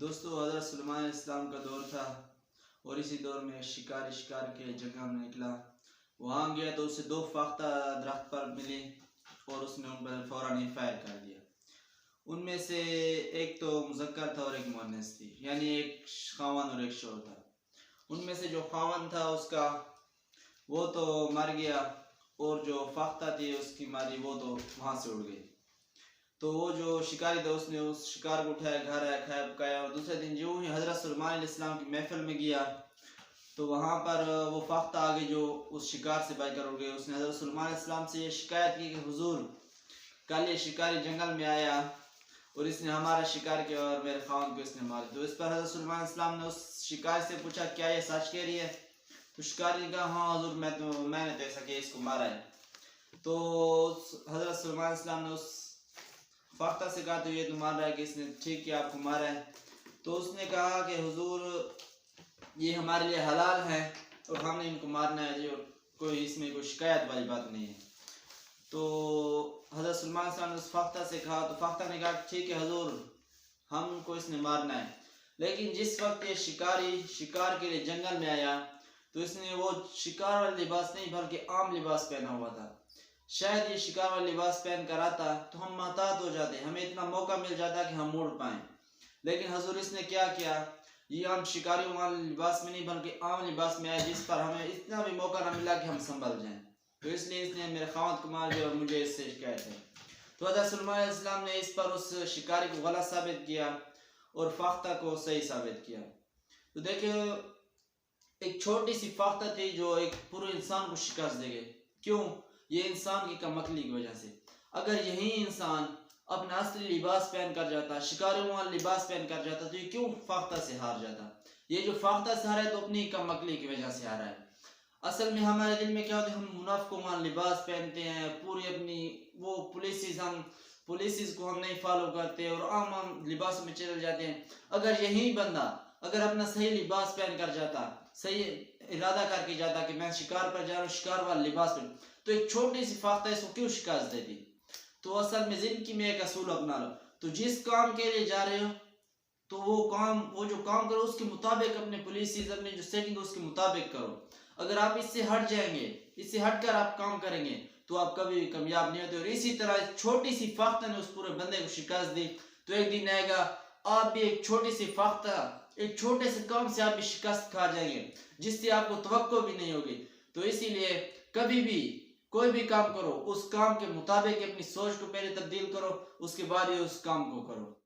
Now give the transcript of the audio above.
دوستو حضرت سلیمان علیہ السلام کا دور تھا اور اسی دور میں شکار کے جگہ میں نکلا. وہاں گیا تو اسے دو فاختہ درخت پر ملے اور اس نے ان پر فوراً فائر کر دیا. ان میں سے ایک تو مذکر تھا اور ایک مؤنث تھی، یعنی ایک خاوند اور ایک شوہر تھا. ان میں سے جو خاوند تھا اس کا وہ تو مر گیا اور جو فاختہ تھی اس کی ماری وہ تو وہاں سے اڑ گئی. تو وہ جو شکاری تھا اس نے اس شکار کو اٹھایا، گھر آیا، کھایا پکایا، اور دوسرے دن جو ہی حضرت سلیمان علیہ السلام کی محفل میں گیا تو وہاں پر وہ فاختہ آگے جو اس شکار سے بچ کر اڑ گئے. اس نے حضرت سلیمان علیہ السلام سے یہ شکایت کی کہ حضور کل یہ شکاری جنگل میں آیا اور اس نے ہمارا شکار کیا اور میرے خاوند کو اس نے مارا. تو اس پر حضرت سلیمان علیہ السلام نے اس شکار سے پوچھا کیا یہ سچ کہہ رہی ہے؟ تو شکاری نے کہا ہاں حضور میں نے تو ایسا کہ اس کو مارا ہے. تو حضرت سلیمان علیہ السلام نے اس فاختہ سے کہا تو یہ تو مان رہا ہے کہ اس نے ٹھیک کیا، آپ کو مارا ہے. تو اس نے کہا کہ حضور یہ ہمارے لیے حلال ہے اور ہم نے ان کو مارنا ہے جی، اور کوئی اس میں کوئی شکایت والی بات نہیں ہے. تو حضرت سلیمان علیہ السلام نے اس فاختہ سے کہا تو فاختہ نے کہا ٹھیک ہے حضور ہم کو اس نے مارنا ہے. لیکن جس وقت یہ شکاری شکار کے لیے جنگل میں آیا تو اس نے وہ شکار والا لباس نہیں بلکہ عام لباس پہنا ہوا تھا. شاید یہ شکار والا لباس پہن کر آتا تو ہم محتاط ہو جاتے، ہمیں اتنا موقع مل جاتا کہ ہم موڑ پائیں. لیکن حضور اس نے کیا کیا، یہ ہم شکاریوں والے لباس میں نہیں بلکہ عام لباس میں آئے جس پر ہمیں اتنا بھی موقع نہ ملا کہ ہم سنبھل جائیں. تو اس لیے اس نے میرے خاوند کو مار دیا اور مجھے اس سے شکایت ہے. تو حضرت سلیمان علیہ السلام نے اس پر اس شکاری کو غلط ثابت کیا اور فاختہ کو صحیح ثابت کیا. تو دیکھیں ایک چھوٹی سی فاختہ تھی جو ایک پورے انسان کو شکست دے گئی. کیوں؟ یہ انسان کی کم عقلی کی وجہ سے. اگر یہی انسان اپنا اصلی لباس پہن کر جاتا، شکاریوں والا لباس پہن کر جاتا تو یہ کیوں فاختہ سے ہار جاتا؟ یہ جو فاختہ سے ہارا ہے تو اپنی کم عقلی کی وجہ سے ہارا ہے. اصل میں ہمارے دل میں کیا ہوتا ہے، ہم منافقوں والا لباس پہنتے ہیں، پوری اپنی وہ پولیسز کو ہم نہیں فالو کرتے اور عام لباسوں میں چلے جاتے ہیں. اگر یہی بندہ اگر اپنا صحیح لباس پہن کر جاتا، صحیح ارادہ کر کے جاتا کہ میں شکار پر جا رہا ہوں، شکار والا لباس پہن، تو ایک چھوٹی سی فاختہ اس کو کیوں شکست دیتی؟ تو اصل میں زندگی میں ایک اصول اپنا لو، تو جس کام کے لیے جا رہے ہو تو وہ جو کام کرو اس کے مطابق اپنے پولیسز اپنے جو سیٹنگ اس کے مطابق کرو. اگر آپ اس سے ہٹ جائیں گے، اس سے ہٹ کر آپ کام کریں گے تو آپ کبھی بھی کامیاب نہیں ہوتے. اور اسی طرح چھوٹی سی فاختہ نے اس پورے بندے کو شکست دی. تو ایک دن آئے گا آپ بھی ایک چھوٹی سی فاختہ، ایک چھوٹے سے کام سے آپ بھی شکست کھا جائیں گے جس سے آپ کو توقع بھی نہیں ہوگی. تو اسی لیے کبھی بھی کوئی بھی کام کرو اس کام کے مطابق اپنی سوچ کو پہلے تبدیل کرو، اس کے بعد ہی اس کام کو کرو.